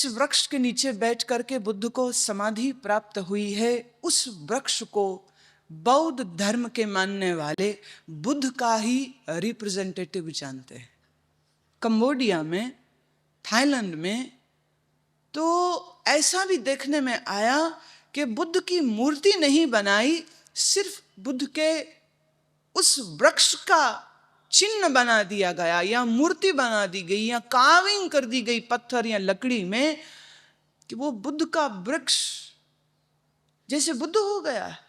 जिस वृक्ष के नीचे बैठ करके बुद्ध को समाधि प्राप्त हुई है, उस वृक्ष को बौद्ध धर्म के मानने वाले बुद्ध का ही रिप्रेजेंटेटिव जानते हैं। कंबोडिया में, थाईलैंड में तो ऐसा भी देखने में आया कि बुद्ध की मूर्ति नहीं बनाई, सिर्फ बुद्ध के उस वृक्ष का चिन्ह बना दिया गया या मूर्ति बना दी गई या कार्विंग कर दी गई पत्थर या लकड़ी में, कि वो बुद्ध का वृक्ष जैसे बुद्ध हो गया है।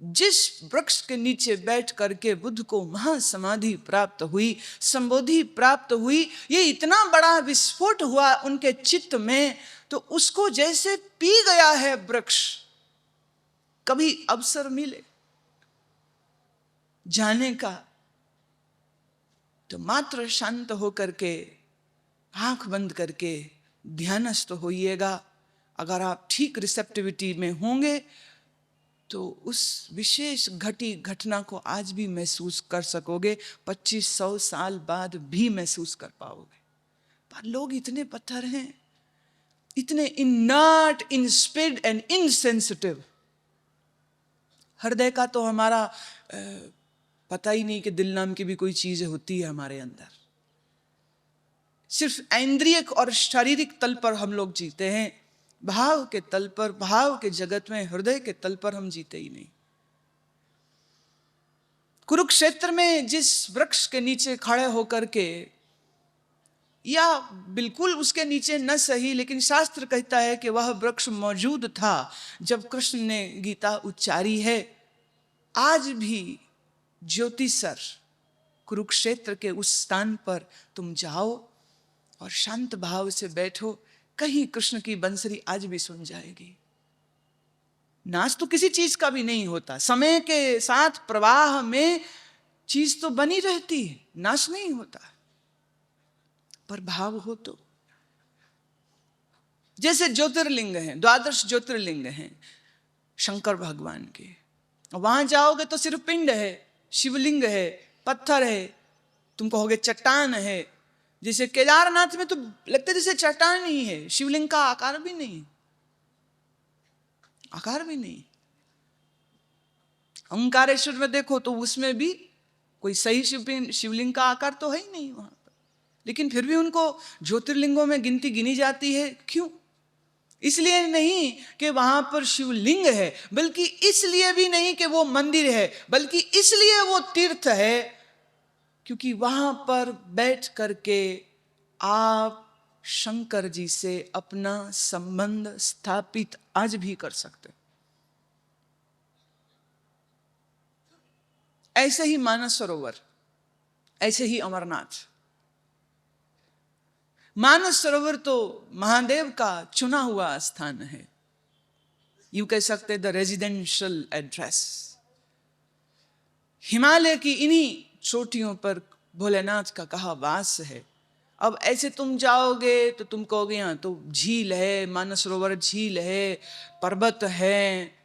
जिस वृक्ष के नीचे बैठ करके बुद्ध को महासमाधि प्राप्त हुई, संबोधि प्राप्त हुई, ये इतना बड़ा विस्फोट हुआ उनके चित्त में, तो उसको जैसे पी गया है वृक्ष। कभी अवसर मिले जाने का तो मात्र शांत होकर के आंख बंद करके ध्यानस्थ होइएगा। अगर आप ठीक रिसेप्टिविटी में होंगे तो उस विशेष घटना को आज भी महसूस कर सकोगे, 2500 साल बाद भी महसूस कर पाओगे। पर लोग इतने पत्थर हैं, इतने इनर्ट, इंस्पिड एंड इनसेंसिटिव। हृदय का तो हमारा पता ही नहीं कि दिल नाम की भी कोई चीज होती है हमारे अंदर। सिर्फ इंद्रियक और शारीरिक तल पर हम लोग जीते हैं, भाव के तल पर, भाव के जगत में, हृदय के तल पर हम जीते ही नहीं। कुरुक्षेत्र में जिस वृक्ष के नीचे खड़े होकर के, या बिल्कुल उसके नीचे न सही, लेकिन शास्त्र कहता है कि वह वृक्ष मौजूद था जब कृष्ण ने गीता उच्चारी है। आज भी ज्योतिसर कुरुक्षेत्र के उस स्थान पर तुम जाओ और शांत भाव से बैठो, कहीं कृष्ण की बंसरी आज भी सुन जाएगी। नाच तो किसी चीज का भी नहीं होता, समय के साथ प्रवाह में चीज तो बनी रहती है, नाच नहीं होता, पर भाव हो तो। जैसे ज्योतिर्लिंग हैं, 12 ज्योतिर्लिंग हैं शंकर भगवान के, वहां जाओगे तो सिर्फ पिंड है, शिवलिंग है, पत्थर है, तुम कहोगे चट्टान है। जैसे केदारनाथ में तो लगता है जैसे चट्टान ही है, शिवलिंग का आकार भी नहीं, आकार भी नहीं। ओंकारेश्वर में देखो तो उसमें भी कोई सही शिवलिंग का आकार तो है ही नहीं वहां पर, लेकिन फिर भी उनको ज्योतिर्लिंगों में गिनती गिनी जाती है। क्यों? इसलिए नहीं कि वहां पर शिवलिंग है, बल्कि इसलिए भी नहीं कि वो मंदिर है, बल्कि इसलिए वो तीर्थ है क्योंकि वहां पर बैठ करके आप शंकर जी से अपना संबंध स्थापित आज भी कर सकते। ऐसे ही मानस सरोवर, ऐसे ही अमरनाथ। मानस सरोवर तो महादेव का चुना हुआ स्थान है, यूं कह सकते द रेजिडेंशियल एड्रेस। हिमालय की इन्हीं चोटियों पर भोलेनाथ का कहा वास है। अब ऐसे तुम जाओगे तो तुम कहोगे यहाँ तो झील है, मानस सरोवर झील है, पर्वत है,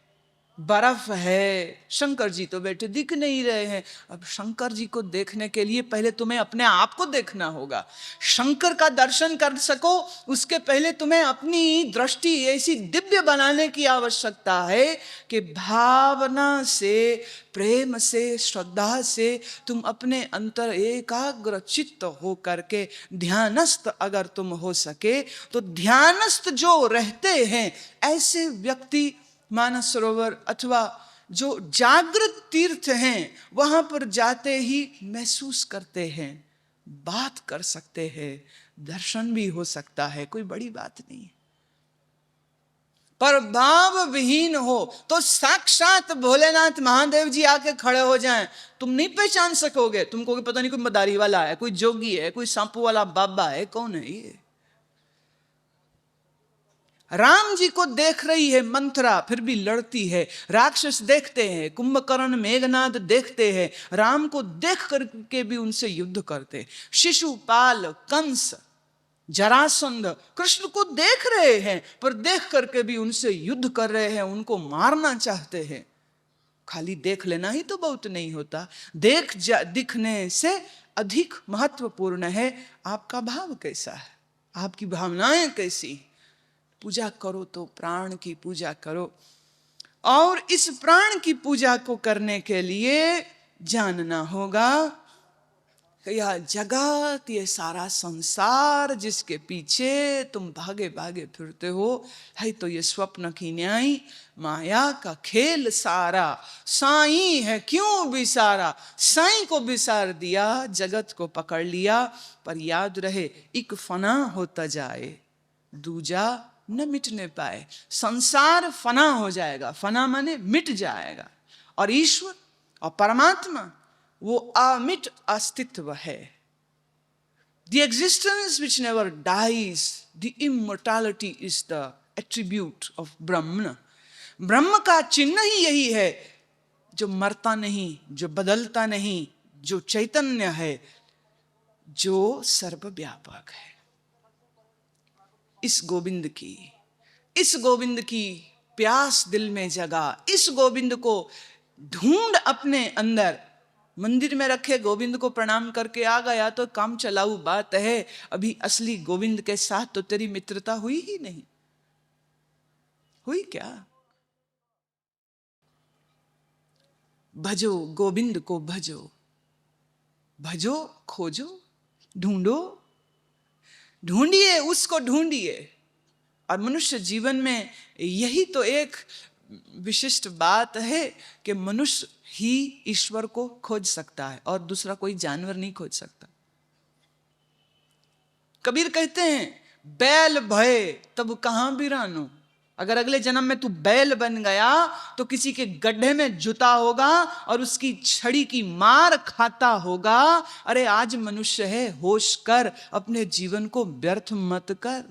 बर्फ है, शंकर जी तो बैठे दिख नहीं रहे हैं। अब शंकर जी को देखने के लिए पहले तुम्हें अपने आप को देखना होगा। शंकर का दर्शन कर सको उसके पहले तुम्हें अपनी दृष्टि ऐसी दिव्य बनाने की आवश्यकता है कि भावना से, प्रेम से, श्रद्धा से तुम अपने अंतर एकाग्र चित्त हो करके ध्यानस्थ अगर तुम हो सके तो ध्यानस्थ जो रहते हैं ऐसे व्यक्ति मानस सरोवर अथवा जो जागृत तीर्थ हैं वहां पर जाते ही महसूस करते हैं, बात कर सकते हैं, दर्शन भी हो सकता है, कोई बड़ी बात नहीं। पर भाव विहीन हो तो साक्षात भोलेनाथ महादेव जी आके खड़े हो जाएं, तुम नहीं पहचान सकोगे। तुम कहोगे पता नहीं कोई मदारी वाला है, कोई जोगी है, कोई सांपू वाला बाबा है, कौन है ये? राम जी को देख रही है मंथरा, फिर भी लड़ती है। राक्षस देखते हैं, कुंभकर्ण, मेघनाद देखते हैं, राम को देख करके भी उनसे युद्ध करते। शिशुपाल, कंस, जरासंध कृष्ण को देख रहे हैं पर देख करके भी उनसे युद्ध कर रहे हैं, उनको मारना चाहते हैं। खाली देख लेना ही तो बहुत नहीं होता, दिखने से अधिक महत्वपूर्ण है आपका भाव कैसा है, आपकी भावनाएं कैसी। पूजा करो तो प्राण की पूजा करो, और इस प्राण की पूजा को करने के लिए जानना होगा कि यह जगत, ये सारा संसार जिसके पीछे तुम भागे भागे फिरते हो, है तो ये स्वप्न की न्याय, माया का खेल सारा। साईं है क्यों बिसारा, साईं को बिसार दिया, जगत को पकड़ लिया। पर याद रहे एक फना होता जाए, दूजा न मिटने पाए। संसार फना हो जाएगा, फना माने मिट जाएगा, और ईश्वर और परमात्मा वो अमिट अस्तित्व है। The existence which never dies, the immortality is the attribute of Brahman. ब्रह्म का चिन्ह ही यही है, जो मरता नहीं, जो बदलता नहीं, जो चैतन्य है, जो सर्वव्यापक है। इस गोविंद की प्यास दिल में जगा, इस गोविंद को ढूंढ अपने अंदर। मंदिर में रखे गोविंद को प्रणाम करके आ गया तो काम चलाऊ बात है, अभी असली गोविंद के साथ तो तेरी मित्रता हुई ही नहीं। हुई क्या? भजो गोविंद को, भजो भजो, खोजो, ढूंढो, ढूंढिए, उसको ढूंढिए। और मनुष्य जीवन में यही तो एक विशिष्ट बात है कि मनुष्य ही ईश्वर को खोज सकता है, और दूसरा कोई जानवर नहीं खोज सकता। कबीर कहते हैं, बैल भय तब कहां बिरानो। अगर अगले जन्म में तू बैल बन गया तो किसी के गड्ढे में जुता होगा और उसकी छड़ी की मार खाता होगा। अरे आज मनुष्य है, होश कर, अपने जीवन को व्यर्थ मत कर।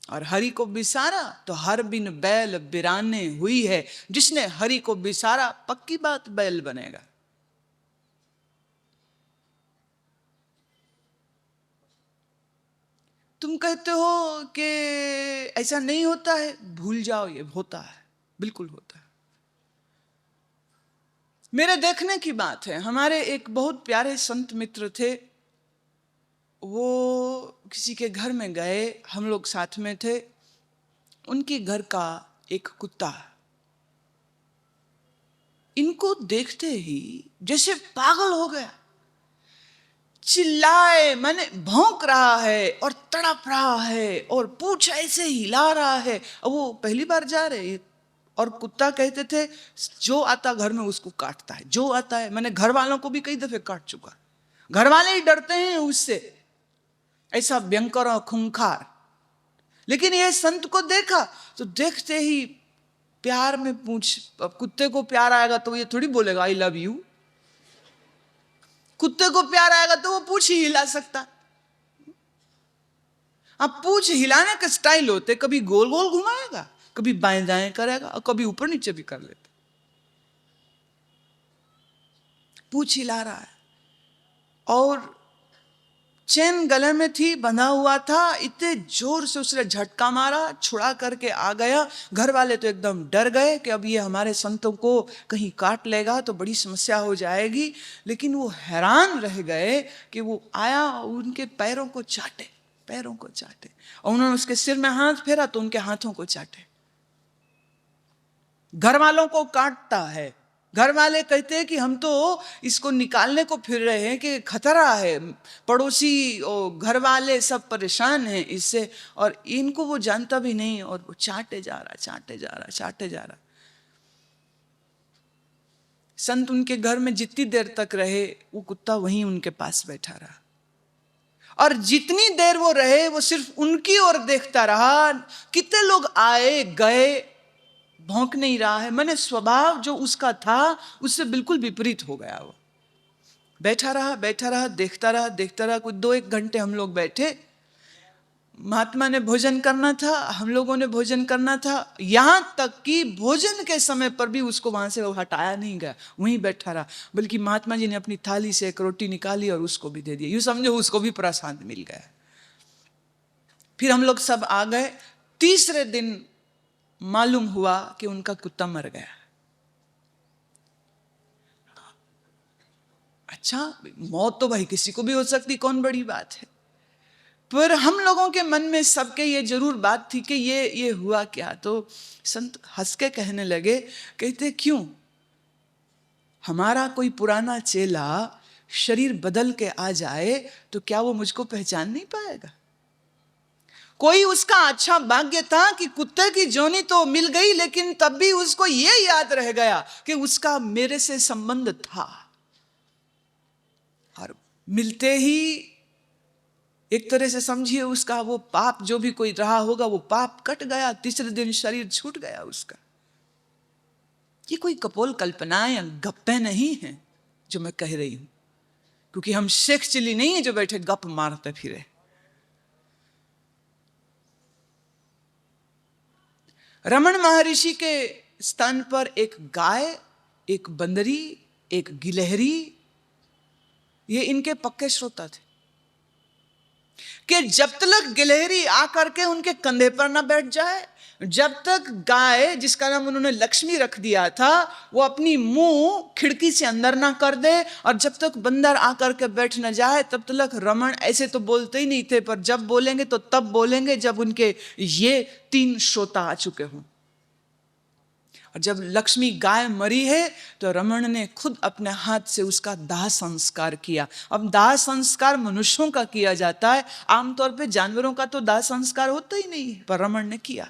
और हरि को बिसारा तो हर बिन बैल बिराने हुई है। जिसने हरि को बिसारा पक्की बात बैल बनेगा। तुम कहते हो कि ऐसा नहीं होता है, भूल जाओ, ये होता है, बिल्कुल होता है। मेरे देखने की बात है, हमारे एक बहुत प्यारे संत मित्र थे, वो किसी के घर में गए, हम लोग साथ में थे। उनके घर का एक कुत्ता इनको देखते ही जैसे पागल हो गया, चिल्लाए, माने भौंक रहा है और तड़प रहा है और पूंछ ऐसे हिला रहा है। अब वो पहली बार जा रहे, और कुत्ता कहते थे जो आता घर में उसको काटता है, जो आता है। मैंने घर वालों को भी कई दफे काट चुका, घर वाले ही डरते हैं उससे, ऐसा भयंकर और खूंखार। लेकिन ये संत को देखा तो देखते ही प्यार में पूछ, अब कुत्ते को प्यार आएगा तो ये थोड़ी बोलेगा आई लव यू। कुत्ते को प्यार आएगा तो वो पूछ ही हिला सकता। अब पूछ हिलाने का स्टाइल होते, कभी गोल गोल घुमाएगा, कभी बाएं दाएं करेगा, और कभी ऊपर नीचे भी कर लेता। पूछ हिला रहा है, और चैन गले में थी, बंधा हुआ था। इतने जोर से उसने झटका मारा, छुड़ा करके आ गया। घर वाले तो एकदम डर गए कि अब ये हमारे संतों को कहीं काट लेगा तो बड़ी समस्या हो जाएगी। लेकिन वो हैरान रह गए कि वो आया, उनके पैरों को चाटे, पैरों को चाटे, और उन्होंने उसके सिर में हाथ फेरा तो उनके हाथों को चाटे। घर वालों को काटता है। घर वाले कहते हैं कि हम तो इसको निकालने को फिर रहे हैं कि खतरा है, पड़ोसी और घर वाले सब परेशान हैं इससे, और इनको वो जानता भी नहीं, और वो चाटे जा रहा, चाटे जा रहा, चाटे जा रहा। संत उनके घर में जितनी देर तक रहे, वो कुत्ता वहीं उनके पास बैठा रहा, और जितनी देर वो रहे वो सिर्फ उनकी ओर देखता रहा। कितने लोग आए गए, भौंक नहीं रहा है। मैंने स्वभाव जो उसका था उससे बिल्कुल विपरीत हो गया। वो बैठा रहा, बैठा रहा, देखता रहा, देखता रहा। कुछ 2-1 घंटे हम लोग बैठे। महात्मा ने भोजन करना था, हम लोगों ने भोजन करना था, यहां तक कि भोजन के समय पर भी उसको वहां से हटाया नहीं गया, वहीं बैठा रहा। बल्कि महात्मा जी ने अपनी थाली से एक रोटी निकाली और उसको भी दे दी। यूं समझो उसको भी प्रसाद मिल गया। फिर हम लोग सब आ गए। तीसरे दिन मालूम हुआ कि उनका कुत्ता मर गया। अच्छा, मौत तो भाई किसी को भी हो सकती, कौन बड़ी बात है। पर हम लोगों के मन में सबके ये जरूर बात थी कि ये हुआ क्या। तो संत हंस के कहने लगे, कहते क्यों, हमारा कोई पुराना चेला शरीर बदल के आ जाए तो क्या वो मुझको पहचान नहीं पाएगा? कोई उसका अच्छा भाग्य था कि कुत्ते की जोनी तो मिल गई, लेकिन तब भी उसको ये याद रह गया कि उसका मेरे से संबंध था। और मिलते ही एक तरह से समझिए उसका वो पाप जो भी कोई रहा होगा वो पाप कट गया, तीसरे दिन शरीर छूट गया उसका। ये कोई कपोल कल्पनाएं या गप्पे नहीं हैं जो मैं कह रही हूं, क्योंकि हम शेख चिल्ली नहीं है जो बैठे गप मारते फिरे। रमन महर्षि के स्थान पर एक गाय, एक बंदरी, एक गिलहरी, ये इनके पक्के श्रोता थे कि जब तक गिलहरी आकर के उनके कंधे पर ना बैठ जाए, जब तक गाय, जिसका नाम उन्होंने लक्ष्मी रख दिया था, वो अपनी मुंह खिड़की से अंदर ना कर दे, और जब तक बंदर आकर के बैठ न जाए, तब तक रमन ऐसे तो बोलते ही नहीं थे, पर जब बोलेंगे तो तब बोलेंगे जब उनके ये 3 श्रोता आ चुके हों। और जब लक्ष्मी गाय मरी है तो रमन ने खुद अपने हाथ से उसका दाह संस्कार किया। अब दाह संस्कार मनुष्यों का किया जाता है, आमतौर पे जानवरों का तो दाह संस्कार होता ही नहीं है, पर रमन ने किया।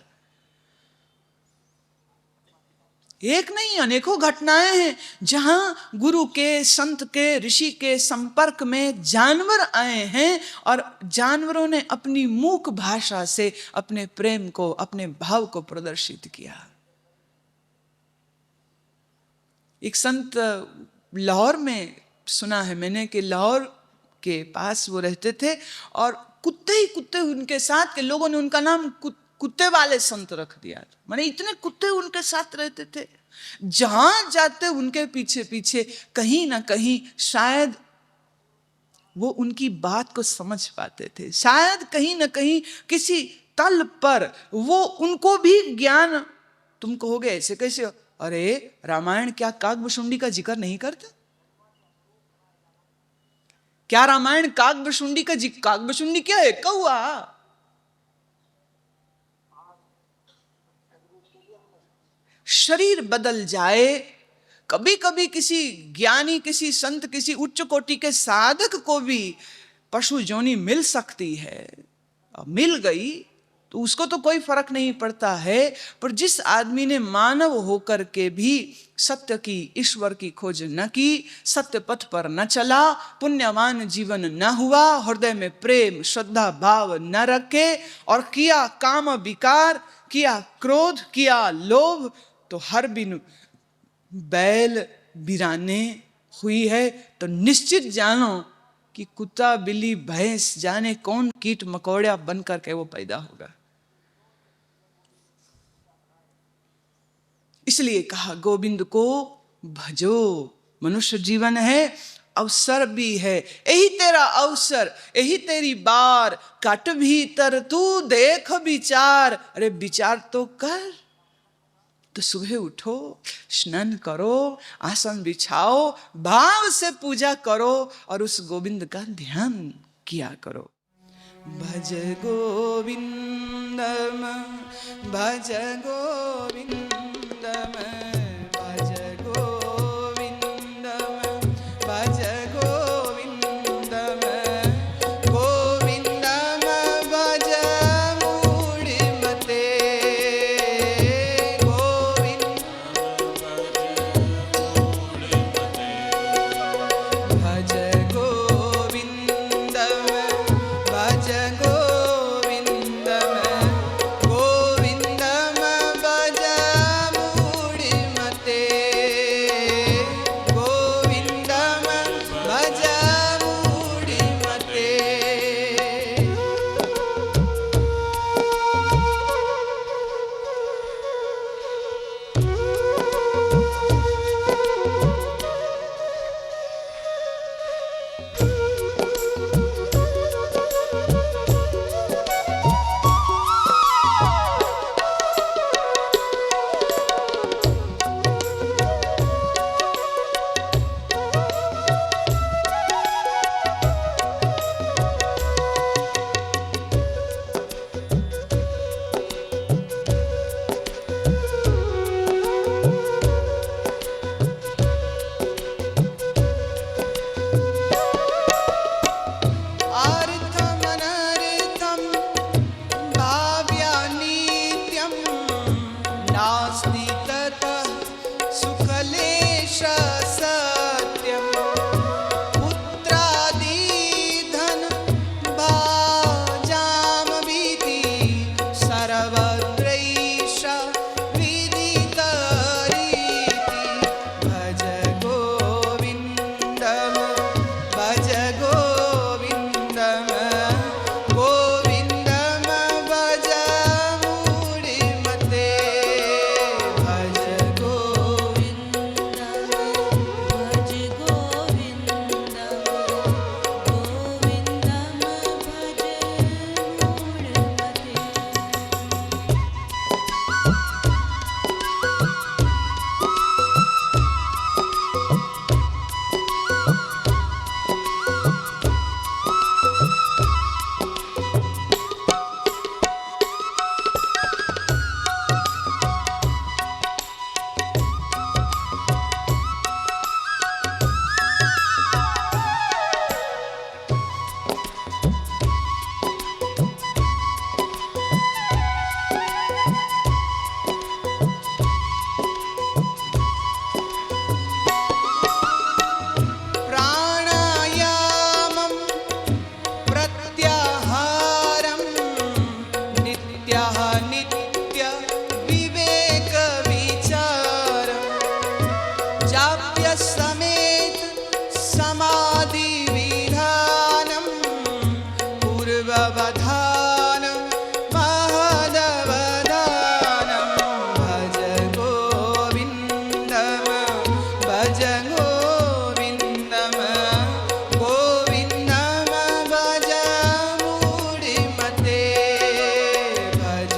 एक नहीं अनेकों घटनाएं हैं जहां गुरु के, संत के, ऋषि के संपर्क में जानवर आए हैं और जानवरों ने अपनी मूक भाषा से अपने प्रेम को, अपने भाव को प्रदर्शित किया। एक संत लाहौर में सुना है मैंने कि लाहौर के पास वो रहते थे और कुत्ते ही कुत्ते उनके साथ, के लोगों ने उनका नाम कुत्ते वाले संत रख दिया। माने इतने कुत्ते उनके साथ रहते थे, जहां जाते उनके पीछे पीछे कहीं ना कहीं शायद वो उनकी बात को समझ पाते थे, शायद कहीं ना कहीं किसी तल पर वो उनको भी ज्ञान। तुम कहोगे ऐसे कैसे? अरे रामायण क्या काकभुशुंडी का जिक्र नहीं करता? क्या रामायण काकभुशुंडी का जिक्र? काकभुशुंडी क्या है? कौआ। शरीर बदल जाए, कभी कभी किसी ज्ञानी, किसी संत, किसी उच्च कोटि के साधक को भी पशु जोनी मिल सकती है। मिल गई तो उसको तो कोई फर्क नहीं पड़ता है, पर जिस आदमी ने मानव होकर के भी सत्य की, ईश्वर की खोज न की, सत्य पथ पर न चला, पुण्यवान जीवन न हुआ, हृदय में प्रेम, श्रद्धा, भाव न रखे और किया काम विकार, किया क्रोध, किया लोभ, तो हर बिन बैल बिराने हुई है। तो निश्चित जानो कि कुत्ता, बिल्ली, भैंस, जाने कौन कीट मकोड़ा बन करके वो पैदा होगा। इसलिए कहा गोविंद को भजो। मनुष्य जीवन है, अवसर भी है, यही तेरा अवसर, यही तेरी बार, कट भीतर तू देख विचार। अरे विचार तो कर। तो सुबह उठो, स्नान करो, आसन बिछाओ, भाव से पूजा करो और उस गोविंद का ध्यान किया करो। भज गोविंदम, भज गोविंदम, भज गोविंदम, भज गोविंदम, गोविंदम भज मूढ़मते, भज गोविंदम, भज गोविंदम, गोविंदम भज देवधानं माधवदानं भज गोविन्दं भज गोविन्दं गोविन्दं भज मूढमते भज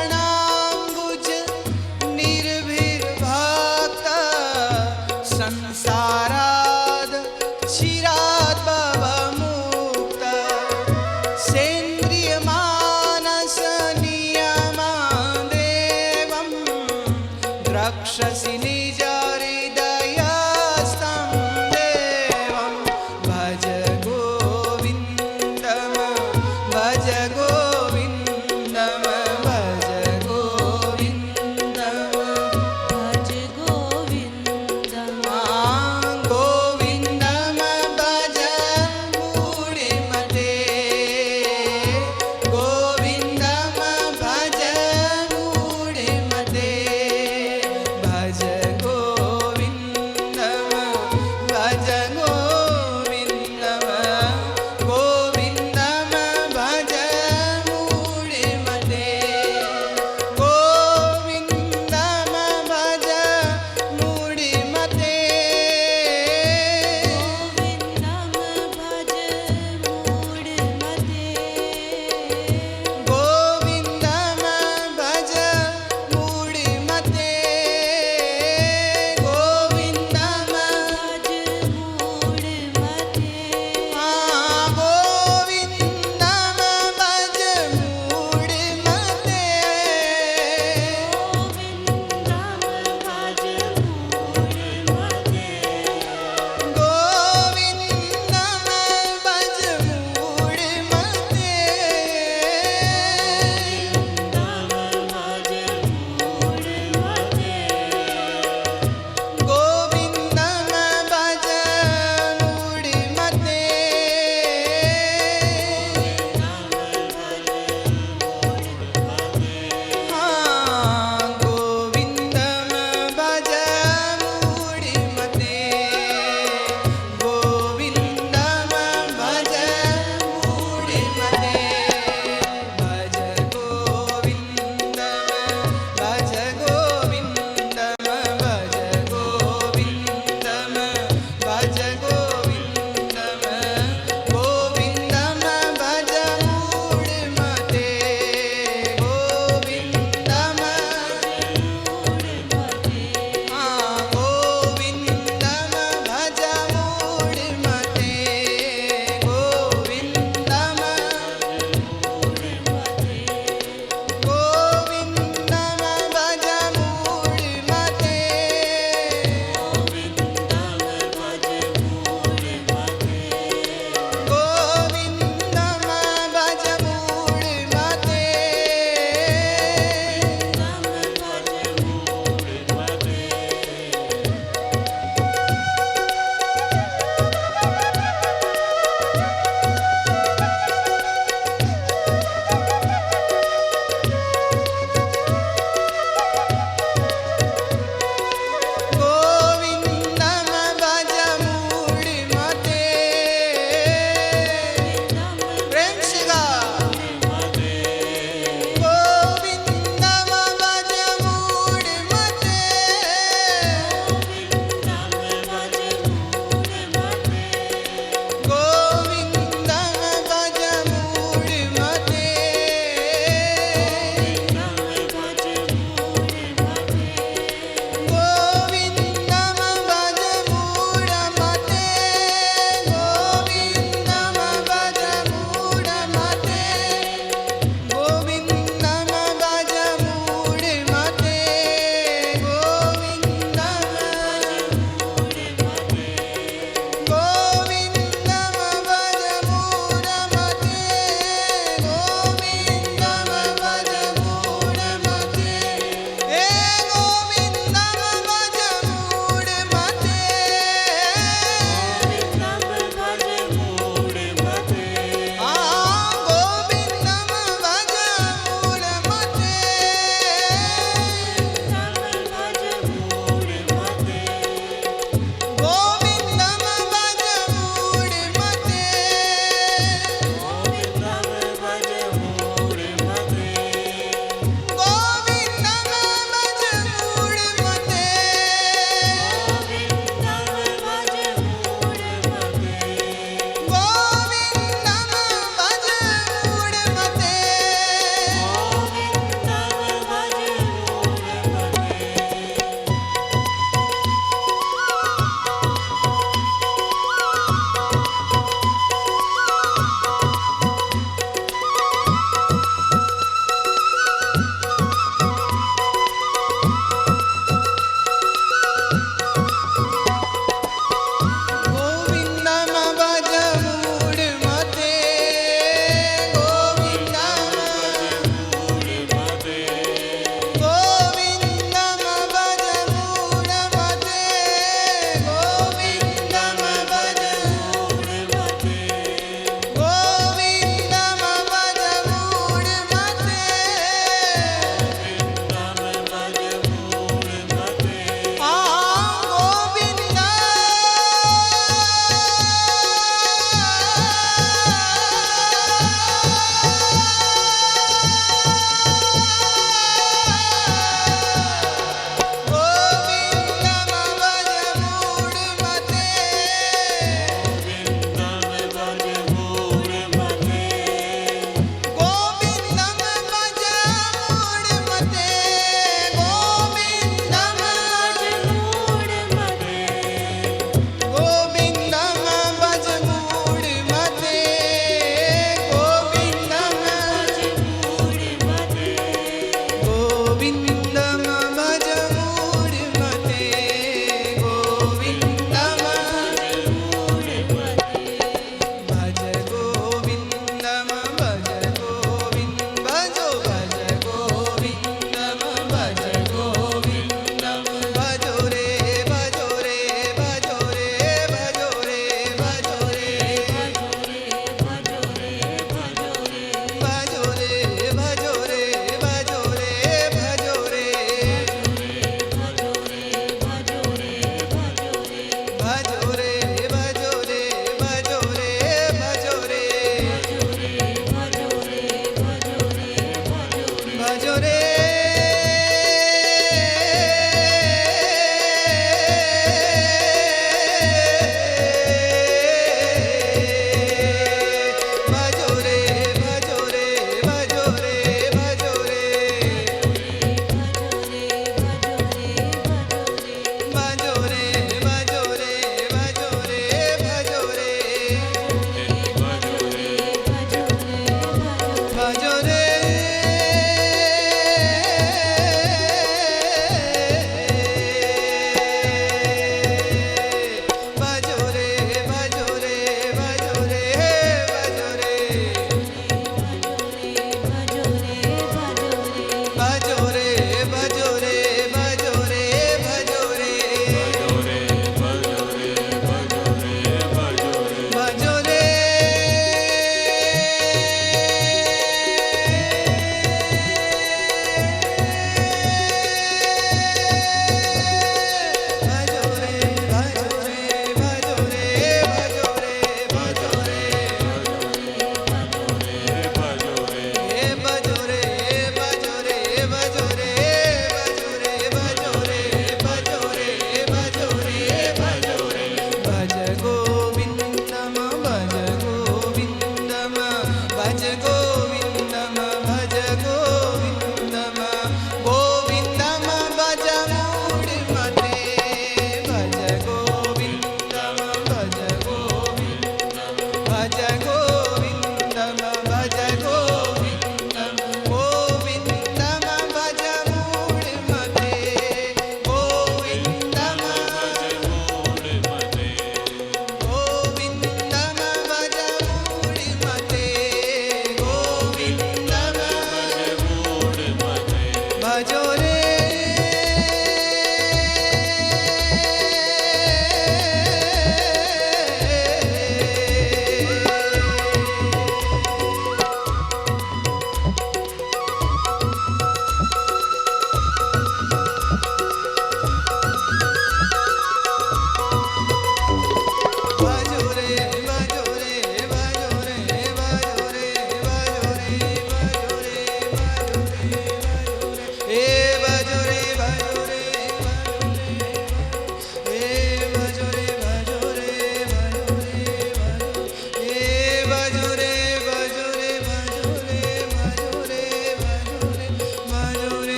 गुरुचरणाम्बुज निर्भीर्भक्त संसाराद् चिरात् भवमुक्त सेन्द्रियमानसनियमं देवं द्रक्ष्यसि निज हृदयस्थं देवं भज गोविन्दं भज गोविन्दं भज गोविन्दं भज गोविन्दं गोविन्दं भज मूढमते गोविन्दं भज मूढमते भज गोविन्दं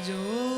जो